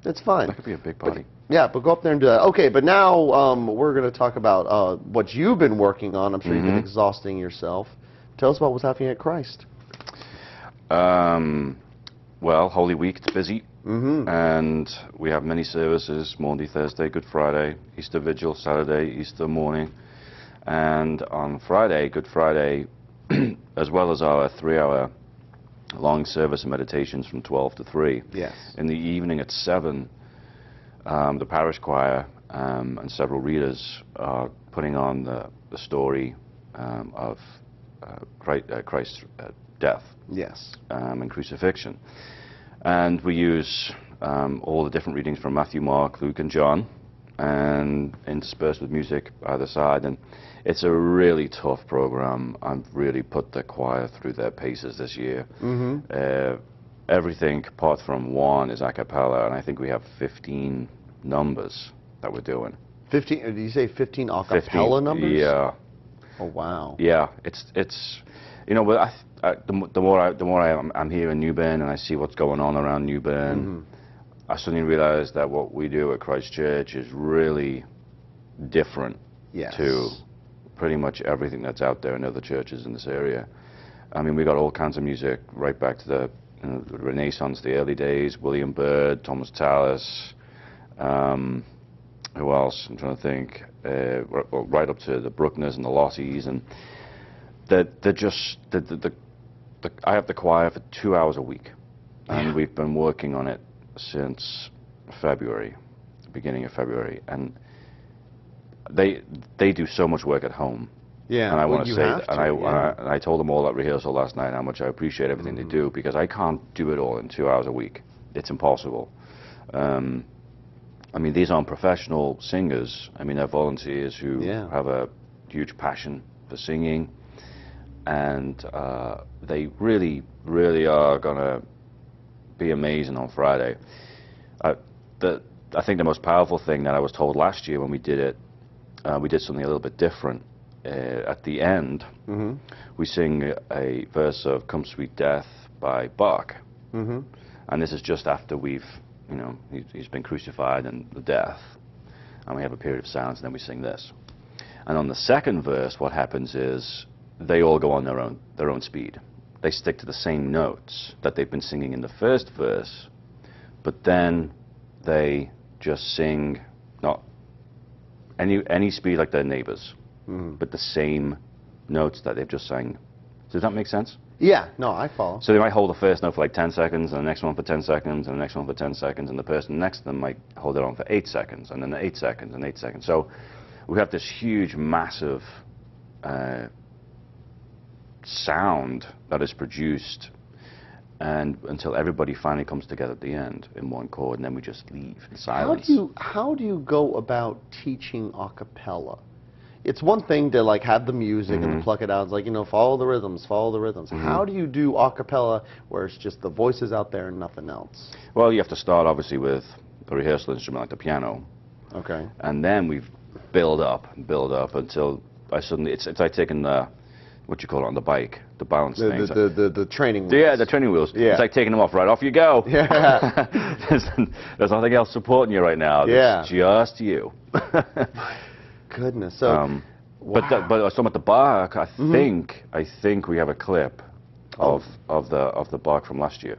That's fine. That could be a big party. But go up there and do that. Okay, but now we're going to talk about what you've been working on. I'm sure you've been exhausting yourself. Tell us about what's happening at Christ. Well, Holy Week, it's busy. And we have many services, Maundy, Thursday, Good Friday, Easter Vigil, Saturday, Easter morning. And on Friday, Good Friday, as well as our 3-hour long service and meditations from 12 to 3. Yes. In the evening at 7, the parish choir and several readers are putting on the story of Christ's death. Yes. And crucifixion. And we use all the different readings from Matthew, Mark, Luke, and John. and interspersed with music either side. And it's a really tough program. I've really put the choir through their paces this year. Everything apart from one is a cappella, and I think we have 15 numbers that we're doing. 15? Did you say 15 a cappella numbers? Yeah. Oh wow. Yeah, it's you know, but the more I'm here in New Bern and I see what's going on around New Bern, I suddenly realize that what we do at Christ Church is really different to pretty much everything that's out there in other churches in this area. I mean, we got all kinds of music right back to the Renaissance, the early days, William Byrd, Thomas Tallis, who else? I'm trying to think. Right up to the Bruckners and the Lossies, and they're just I have the choir for 2 hours a week, and we've been working on it since February, the beginning of February, and they do so much work at home. Yeah, and I want to say that, and I told them all at rehearsal last night how much I appreciate everything they do, because I can't do it all in 2 hours a week. It's impossible. I mean, these aren't professional singers. I mean, they're volunteers who have a huge passion for singing, and they really, really are going to be amazing on Friday. I think the most powerful thing that I was told last year when we did it, we did something a little bit different. At the end, we sing a verse of Come Sweet Death by Bach. And this is just after we've, you know, he's been crucified and the death. And we have a period of silence, and then we sing this. And on the second verse, what happens is they all go on their own speed. They stick to the same notes that they've been singing in the first verse, but then they just sing not any speed like their neighbors, but the same notes that they've just sang. Does that make sense? Yeah, no, I follow. So they might hold the first note for like 10 seconds, and the next one for 10 seconds, and the next one for 10 seconds, and the person next to them might hold it on for 8 seconds, and then 8 seconds, and 8 seconds. So we have this huge, massive sound that is produced, and until everybody finally comes together at the end in one chord, and then we just leave in silence. How do you go about teaching a cappella? It's one thing to like have the music and to pluck it out. It's like, you know, follow the rhythms, follow the rhythms. How do you do a cappella where it's just the voices out there and nothing else? Well, you have to start obviously with a rehearsal instrument like the piano. Okay. And then we build up until I suddenly, it's like taking the, what you call it on the bike, the balance thing. The training wheels. Yeah, the training wheels. Yeah. It's like taking them off, right off you go. Yeah. There's nothing else supporting you right now. It's just you. Goodness. So, but some at the Bach, I think we have a clip of the Bach from last year.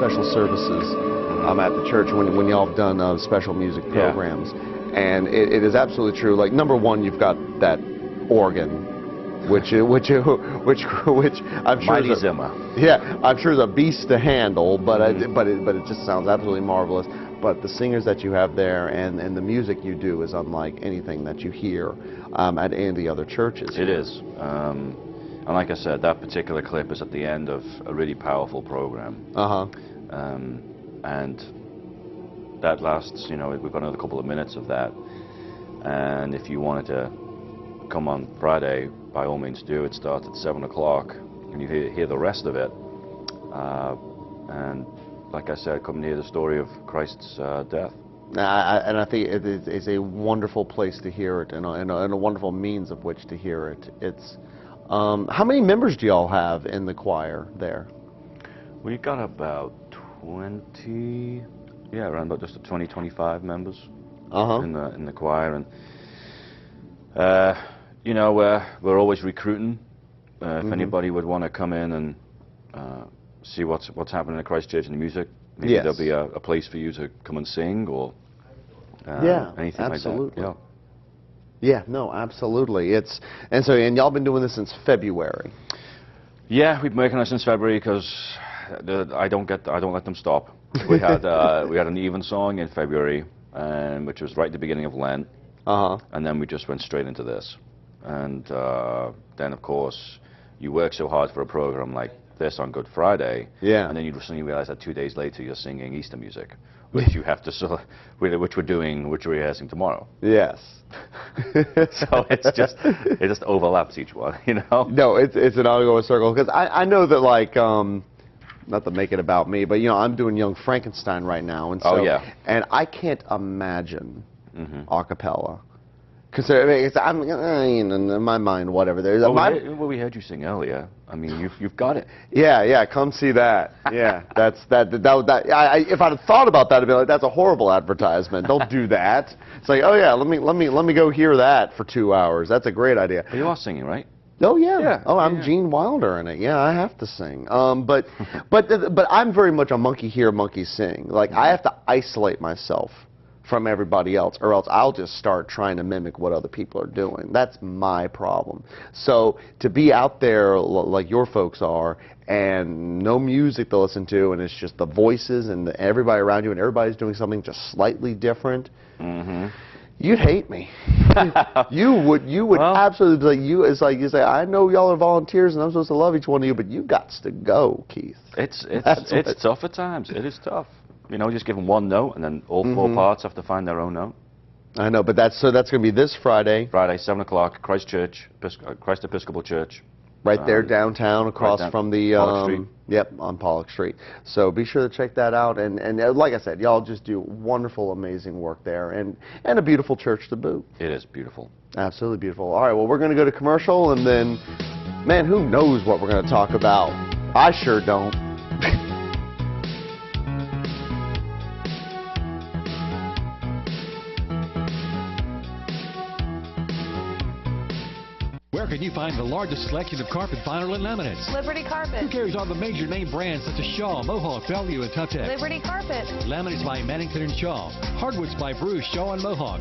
special services at the church when y'all have done special music programs. Yeah. And it is absolutely true. Like, number one, you've got that organ, which I'm sure Mighty Zimmer. Yeah, I'm sure is a beast to handle, but it just sounds absolutely marvelous. But the singers that you have there and the music you do is unlike anything that you hear at any of the other churches. It is. And like I said, that particular clip is at the end of a really powerful program. And that lasts, you know, we've got another couple of minutes of that. And if you wanted to come on Friday, by all means do. It starts at 7 o'clock, and you hear the rest of it. And like I said, come near the story of Christ's death. And I think it's a wonderful place to hear it, and a wonderful means of which to hear it. It's how many members do y'all have in the choir there? We've got about 20, yeah, around about just 20, 25 members in the choir, and you know, we're always recruiting. If anybody would want to come in and see what's happening at Christ Church in the music, maybe there'll be a place for you to come and sing, or anything absolutely. like that. Yeah, no, absolutely. And y'all been doing this since February. Yeah, we've been making it since February because I don't let them stop. We had an evensong in February, which was right at the beginning of Lent, and then we just went straight into this. And then, of course, you work so hard for a program like this on Good Friday, and then you suddenly realize that 2 days later you're singing Easter music, which you have to sort of, which we're rehearsing tomorrow. Yes. So it just overlaps each one, you know. No, it's an ongoing circle, because I know that, like, not to make it about me, but you know, I'm doing Young Frankenstein right now, and so and I can't imagine a cappella. Because I'm in my mind, whatever. Well, we heard you sing earlier. I mean, you've got it. Yeah, come see that. Yeah, if I'd have thought about that, I'd be like, that's a horrible advertisement. Don't do that. It's like, oh yeah, let me go hear that for 2 hours. That's a great idea. But you are singing, right? Oh yeah. Oh, I'm Gene Wilder in it. Yeah, I have to sing. But I'm very much a monkey hear, monkey sing. Like, I have to isolate myself from everybody else, or else I'll just start trying to mimic what other people are doing. That's my problem. So to be out there like your folks are, and no music to listen to, and it's just the voices and everybody around you, and everybody's doing something just slightly different, you'd hate me. you would absolutely, it's like you say, I know y'all are volunteers and I'm supposed to love each one of you, but you gots to go, Keith. It's tough at times. It is tough. You know, just give them one note, and then all four parts have to find their own note. I know, but that's going to be this Friday. Friday, 7 o'clock, Christ Church, Christ Episcopal Church. Right there downtown, across from the Pollock Street. Yep, on Pollock Street. So be sure to check that out. And like I said, y'all just do wonderful, amazing work there, and a beautiful church to boot. It is beautiful. Absolutely beautiful. All right, well, we're going to go to commercial, and then, man, who knows what we're going to talk about? I sure don't. Where can you find the largest selection of carpet vinyl and laminates? Liberty Carpet. Who carries all the major name brands such as Shaw, Mohawk, Bellevue, and Tutex? Liberty Carpet. Laminates by Mannington and Shaw. Hardwoods by Bruce, Shaw, and Mohawk.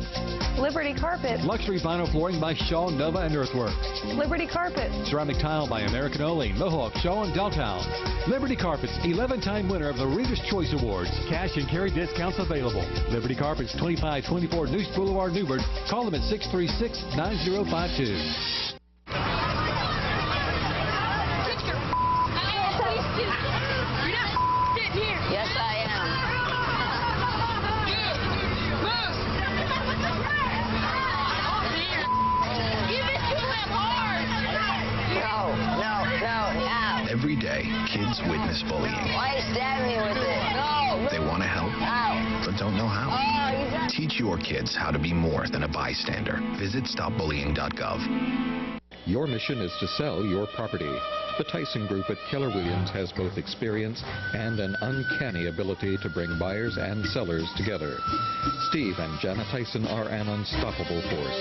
Liberty Carpet. Luxury vinyl flooring by Shaw, Nova, and Earthworks. Liberty Carpet. Ceramic tile by American Olean, Mohawk, Shaw, and Deltown. Liberty Carpets, 11-time winner of the Reader's Choice Awards. Cash and carry discounts available. Liberty Carpets, 2524 Neuse Boulevard, Newburgh. Call them at 636-9052. Yes, I am. Give it to him hard. No. Every day, kids witness bullying. Why stab me with it? No. They want to help, but don't know how. Teach your kids how to be more than a bystander. Visit stopbullying.gov. Your mission is to sell your property. The Tyson Group at Keller Williams has both experience and an uncanny ability to bring buyers and sellers together. Steve and Janet Tyson are an unstoppable force.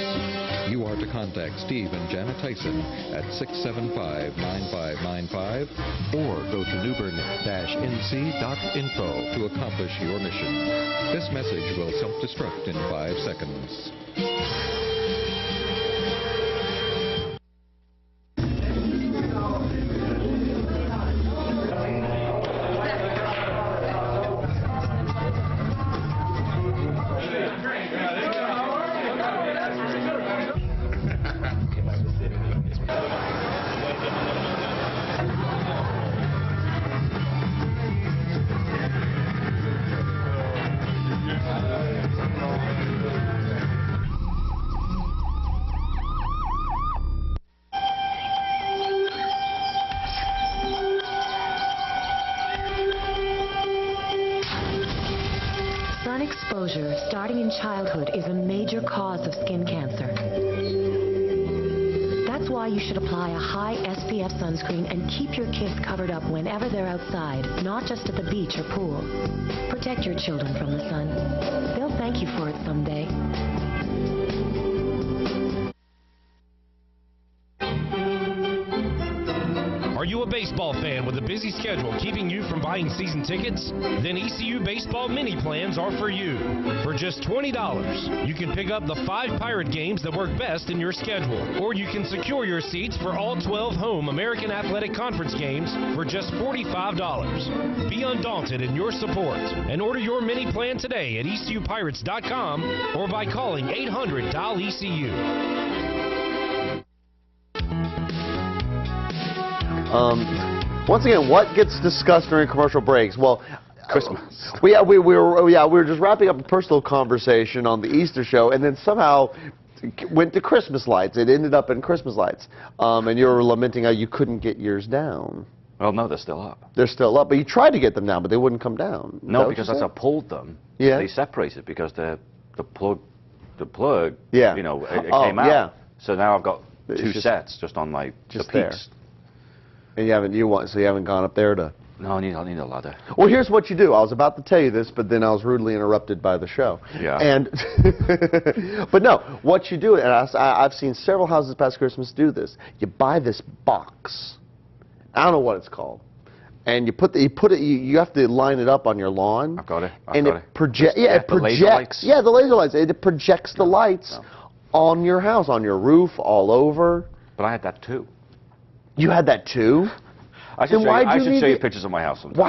You are to contact Steve and Janet Tyson at 675-9595 or go to newbern-nc.info to accomplish your mission. This message will self-destruct in 5 seconds. Sun exposure starting in childhood is a major cause of skin cancer. That's why you should apply a high SPF sunscreen and keep your kids covered up whenever they're outside, not just at the beach or pool. Protect your children from the sun. They'll thank you for it someday. Are you a baseball fan with a busy schedule keeping you from buying season tickets? Then ECU Baseball Mini Plans are for you. For just $20, you can pick up the 5 Pirate games that work best in your schedule. Or you can secure your seats for all 12 home American Athletic Conference games for just $45. Be undaunted in your support and order your mini plan today at ECUPirates.com or by calling 800-DIAL-ECU. Once again, what gets discussed during commercial breaks? Well, Christmas. We were just wrapping up a personal conversation on the Easter show, and then somehow went to Christmas lights. It ended up in Christmas lights, and you were lamenting how you couldn't get yours down. Well, no, they're still up. They're still up, but you tried to get them down, but they wouldn't come down. No, because as I pulled them, they separated because the plug, yeah, you know, it came out. Yeah. So now I've got 2 sets just on like just the peaks. There. And so you haven't gone up there to... No, I need a ladder. Well, here's what you do. I was about to tell you this, but then I was rudely interrupted by the show. Yeah. And but no, what you do, and I've seen several houses past Christmas do this. You buy this box. I don't know what it's called. And you have to line it up on your lawn. I've got it. It projects. Yeah, it projects. Yeah, the laser lights. It projects the lights on your house, on your roof, all over. But I had that too. You had that too? I should show you pictures of my house sometime.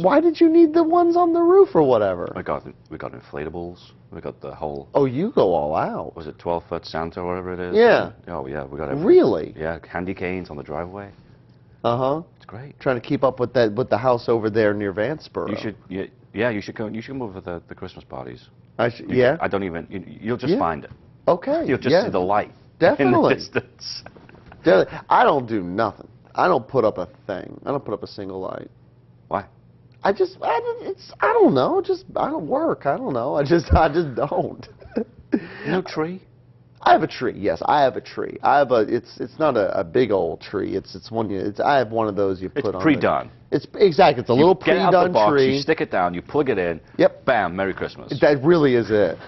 Why did you need the ones on the roof or whatever? We got inflatables. We got the whole... Oh, you go all out. Was it 12-foot Santa or whatever it is? Yeah. Oh, yeah, we got everything. Really? Yeah, candy canes on the driveway. Uh-huh. It's great. Trying to keep up with the house over there near Vanceboro. You should, yeah, you should come over to the Christmas parties. Yeah? I don't even, you'll just find it. Okay. You'll just see the light. Definitely. In the distance. I don't do nothing. I don't put up a thing. I don't put up a single light. Why? I don't know. I don't work. I don't know. I just don't. No tree? I have a tree. Yes, I have a tree. It's not a big old tree. I have one of those you put on. It's pre-done. It's exactly. It's a little pre-done get out the box, tree. You stick it down. You plug it in. Yep. Bam. Merry Christmas. That really is it.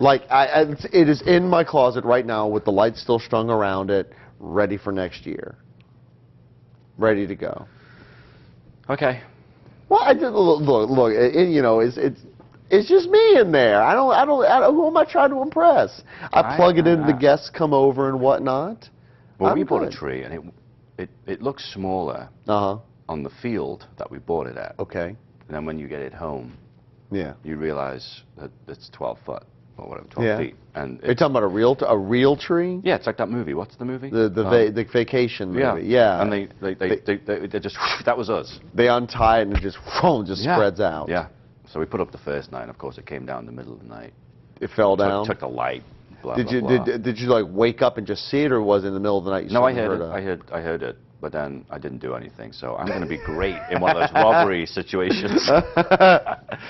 Like it is in my closet right now with the lights still strung around it, ready for next year. Ready to go. Okay. Well, look. It's just me in there. I don't. Who am I trying to impress? I plug it in. The guests come over and whatnot. Well, we bought a tree, and it looks smaller on the field that we bought it at. Okay. And then when you get it home, you realize that it's 12 foot. Or whatever, 12 feet. And you're talking about a real tree? Yeah, it's like that movie. What's the movie? The vacation movie. Yeah. And they just that was us. They untie it and it just spreads out. Yeah. So we put up the first night. And of course, it came down in the middle of the night. It fell down. Took the light. Did you like wake up and just see it, or was it in the middle of the night? No, I heard it. I heard it. but then I didn't do anything. So I'm going to be great in one of those robbery situations.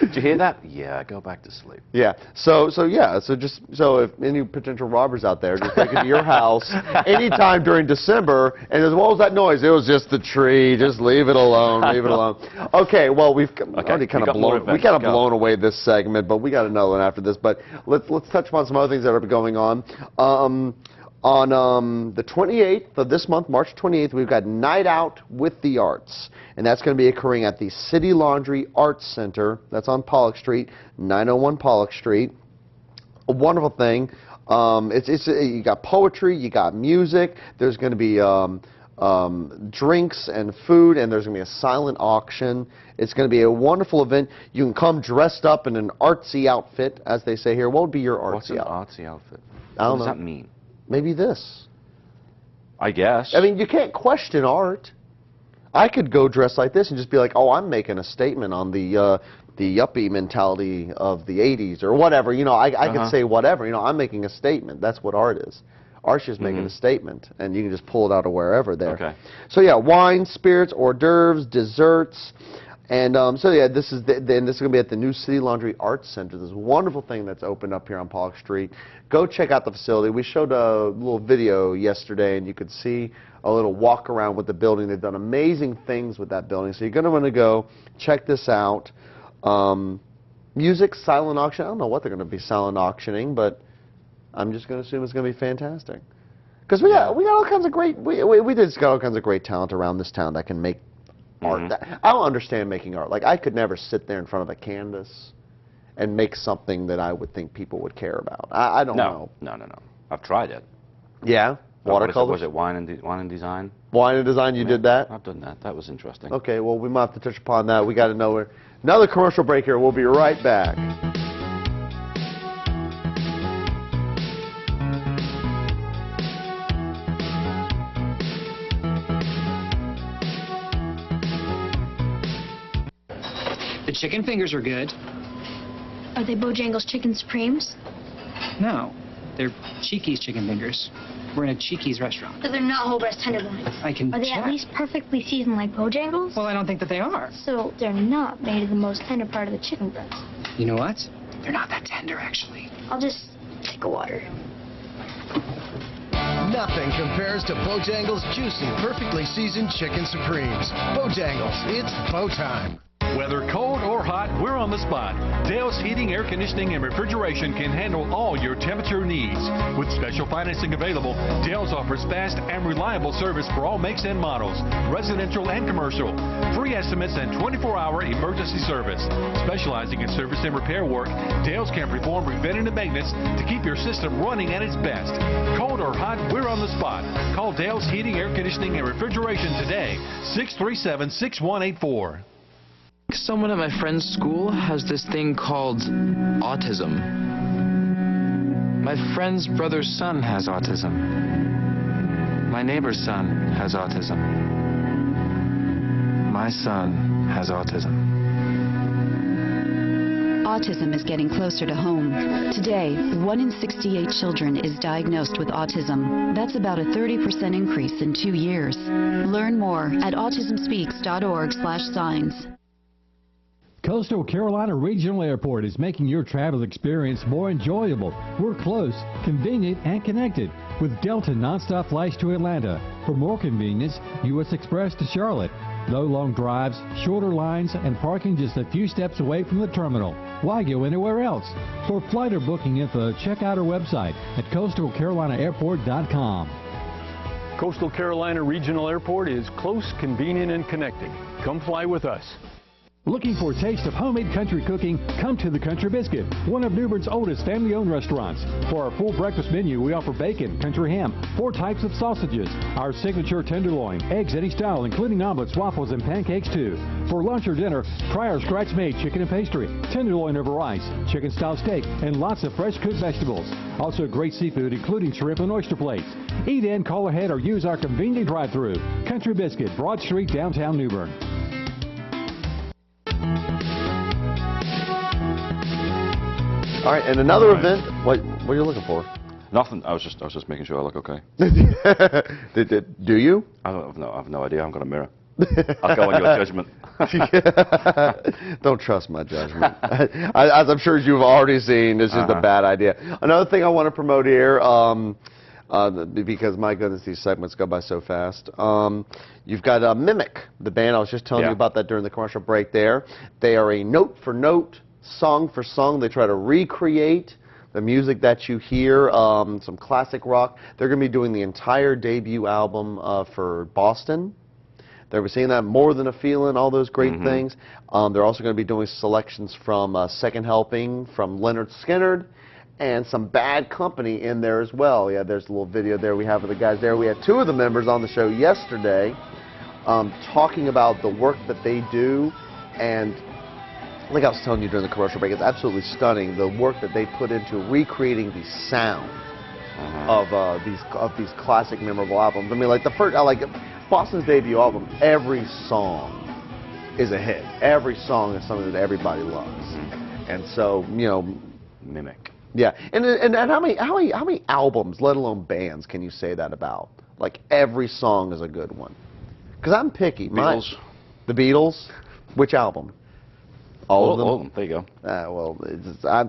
Did you hear that? Yeah, go back to sleep. Yeah. So if any potential robbers out there, just break into your house anytime during December, and what was that noise? It was just the tree. Just leave it alone. Leave it alone. Okay. Well, we've already kind of blown away this segment, but we got another one after this. But let's touch upon some other things that are going on. On the 28th of this month, March 28th, we've got Night Out with the Arts, and that's going to be occurring at the City Laundry Arts Center. That's on Pollock Street, 901 Pollock Street. A wonderful thing. You got poetry, you got music. There's going to be drinks and food, and there's going to be a silent auction. It's going to be a wonderful event. You can come dressed up in an artsy outfit, as they say here. What would be your artsy outfit? What's an artsy outfit? What does that mean? Maybe this. I guess. I mean, you can't question art. I could go dressed like this and just be like, oh, I'm making a statement on the yuppie mentality of the 80s or whatever. You know, I could say whatever. You know, I'm making a statement. That's what art is. Art's just making a statement, and you can just pull it out of wherever there. Okay. So, yeah, wine, spirits, hors d'oeuvres, desserts. And so, yeah, this is going to be at the new City Laundry Arts Center. This wonderful thing that's opened up here on Pollock Street. Go check out the facility. We showed a little video yesterday, and you could see a little walk around with the building. They've done amazing things with that building. So you're going to want to go check this out. Music, silent auction. I don't know what they're going to be silent auctioning, but I'm just going to assume it's going to be fantastic. Because we got all kinds of great, we just got all kinds of great talent around this town that can make art. I don't understand making art. Like, I could never sit there in front of a canvas and make something that I would think people would care about. I don't know. No. I've tried it. Yeah? Watercolors? Was it wine and design? Wine and design, you did that? I've done that. That was interesting. Okay, well, we might have to touch upon that. We got to know where. Another commercial break here. We'll be right back. The chicken fingers are good. Are they Bojangles Chicken Supremes? No, they're Cheeky's chicken fingers. We're in a Cheeky's restaurant. But they're not whole breast tenderloins. I can Are they check. at least perfectly seasoned like Bojangles? Well, I don't think that they are. So they're not made of the most tender part of the chicken breast. You know what? They're not that tender, actually. I'll just take a water. Nothing compares to Bojangles' juicy, perfectly seasoned Chicken Supremes. Bojangles, it's Bo time. Whether cold or hot, we're on the spot. Dale's Heating, Air Conditioning, and Refrigeration can handle all your temperature needs. With special financing available, Dale's offers fast and reliable service for all makes and models, residential and commercial. Free estimates and 24-hour emergency service. Specializing in service and repair work, Dale's can perform preventative maintenance to keep your system running at its best. Cold or hot, we're on the spot. Call Dale's Heating, Air Conditioning, and Refrigeration today, 637-6184. Someone at my friend's school has this thing called autism. My friend's brother's son has autism. My neighbor's son has autism. My son has autism. Autism is getting closer to home. Today, 1 in 68 children is diagnosed with autism. That's about a 30% increase in 2 years. Learn more at autismspeaks.org/signs. Coastal Carolina Regional Airport is making your travel experience more enjoyable. We're close, convenient, and connected with Delta nonstop flights to Atlanta. For more convenience, U.S. Express to Charlotte. No long drives, shorter lines, and parking just a few steps away from the terminal. Why go anywhere else? For flight or booking info, check out our website at coastalcarolinaairport.com. Coastal Carolina Regional Airport is close, convenient, and connected. Come fly with us. Looking for a taste of homemade country cooking? Come to the Country Biscuit, one of New Bern's oldest family-owned restaurants. For our full breakfast menu, we offer bacon, country ham, 4 types of sausages, our signature tenderloin, eggs any style, including omelets, waffles, and pancakes too. For lunch or dinner, try our scratch-made chicken and pastry, tenderloin over rice, chicken-style steak, and lots of fresh cooked vegetables. Also great seafood, including shrimp and oyster plates. Eat in, call ahead, or use our convenient drive-thru. Country Biscuit, Broad Street, downtown New Bern. All right, and another event. What are you looking for? Nothing. I was just making sure I look okay. Do you? I have no idea. I haven't got a mirror. I'll go on your judgment. Don't trust my judgment. As I'm sure you've already seen, this is a bad idea. Another thing I want to promote here, because my goodness, these segments go by so fast. You've got Mimic, the band. I was just telling you about that during the commercial break there. They are a note for note, song for song. They try to recreate the music that you hear, some classic rock. They're going to be doing the entire debut album for Boston. They're seeing that, More Than a Feeling, all those great things. They're also going to be doing selections from Second Helping, from Leonard Skinner, and some Bad Company in there as well. Yeah, there's a little video there we have of the guys there. We had two of the members on the show yesterday talking about the work that they do, and like I was telling you during the commercial break, it's absolutely stunning, the work that they put into recreating the sound of these classic, memorable albums. I mean, like Boston's debut album, every song is a hit. Every song is something that everybody loves. And so, you know, Mimic. Yeah, and how many albums, let alone bands, can you say that about? Like every song is a good one. Because I'm picky. Beatles. The Beatles. Which album? All of them. All of them. There you go. Well,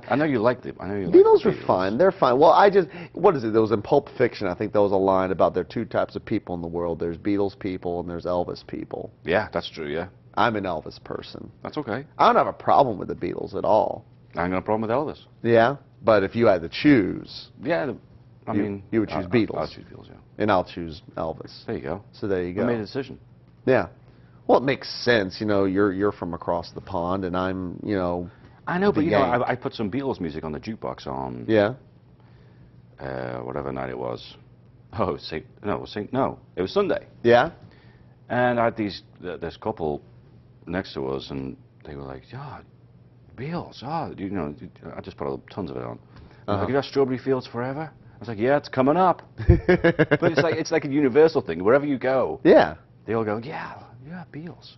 I know you liked it. I know you. Beatles are fine. They're fine. Well, what is it? There was in Pulp Fiction. I think there was a line about there are two types of people in the world. There's Beatles people and there's Elvis people. Yeah, that's true. Yeah. I'm an Elvis person. That's okay. I don't have a problem with the Beatles at all. I ain't got a problem with Elvis. Yeah, but if you had to choose, yeah, I mean, you would choose Beatles. I'll choose Beatles, yeah. And I'll choose Elvis. There you go. So there you go. I made a decision. Yeah. Well, it makes sense. You know, you're from across the pond, and I'm, you know. I know, but you know, I put some Beatles music on the jukebox on. Yeah. Whatever night it was. Oh, it was Sunday. Yeah. And I had this couple next to us, and they were like, "Yeah, Beatles. Oh, you know, I just put tons of it on. Like, you got Strawberry Fields Forever?" I was like, "Yeah, it's coming up." But it's like a universal thing. Wherever you go, yeah, they all go, "Yeah, Beatles."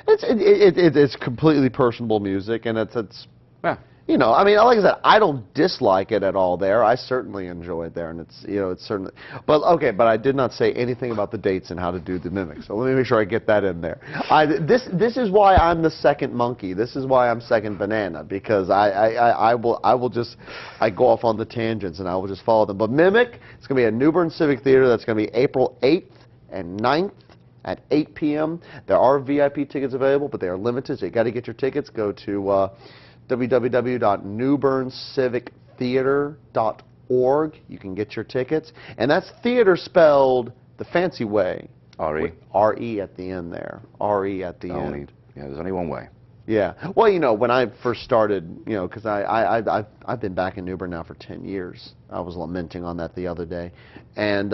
It's completely personable music, and it's yeah. You know, I mean, like I said, I don't dislike it at all there. I certainly enjoy it there, and it's, you know, it's certainly. But okay, but I did not say anything about the dates and how to do the Mimic. So let me make sure I get that in there. This is why I'm the second monkey. This is why I'm second banana, because I will just go off on the tangents and I will just follow them. But Mimic, it's going to be at New Bern Civic Theater. That's going to be April 8th and 9th. At 8 p.m. There are VIP tickets available, but they are limited, so you got to get your tickets. Go to www.newberncivictheater.org. You can get your tickets. And that's theater spelled the fancy way. R-E. R-E at the end there. R-E at the end. Yeah, there's only one way. Yeah. Well, you know, when I first started, you know, because I've been back in New Bern now for 10 years. I was lamenting on that the other day. And,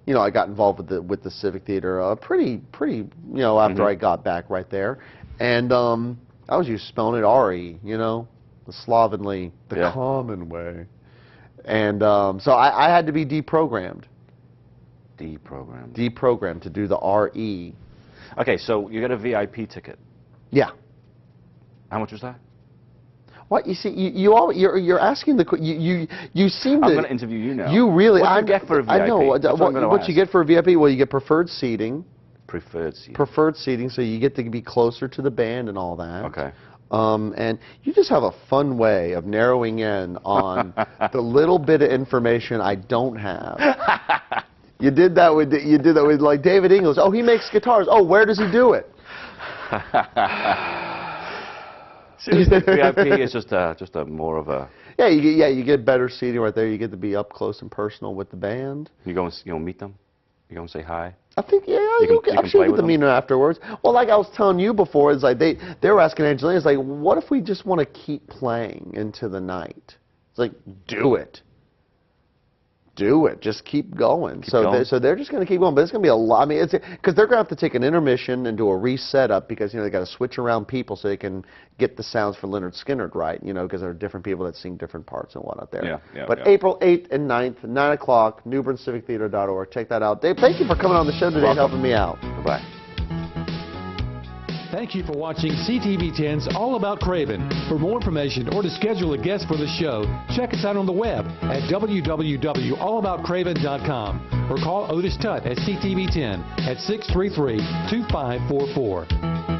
you know, I got involved with the Civic Theater pretty, you know, after I got back right there. And I was used to spelling it R-E, you know, the slovenly, the common way. And so I had to be deprogrammed. Deprogrammed to do the R-E. Okay, so you got a VIP ticket. Yeah. How much was that? What, you see, you're asking the you seem to. I'm going to interview you now. You really. What do you get for a VIP? I know what you get for a VIP. Well, you get preferred seating. Preferred seating. Preferred seating, so you get to be closer to the band and all that. Okay. And you just have a fun way of narrowing in on the little bit of information I don't have. You did that with like David English. Oh, he makes guitars. Oh, where does he do it? Seriously, VIP is just a more of a. Yeah, you get better seating right there. You get to be up close and personal with the band. You go and meet them. You go and say hi. I think I'm sure you get to meet them afterwards. Well, like I was telling you before, it's like they were asking Angelina, it's like, what if we just want to keep playing into the night? It's like, do it. Do it. Just keep going. So they're just going to keep going. But it's going to be a lot. I mean, it's because they're going to have to take an intermission and do a reset up because, you know, they got to switch around people so they can get the sounds for Leonard Skinner right, you know, because there are different people that sing different parts and whatnot there. But April 8th and 9th, 9 o'clock, newberncivictheater.org. Check that out. Dave, thank you for coming on the show today and helping me out. Bye-bye. Thank you for watching CTV 10's All About Craven. For more information or to schedule a guest for the show, check us out on the web at www.allaboutcraven.com or call Otis Tutt at CTV 10 at 633-2544.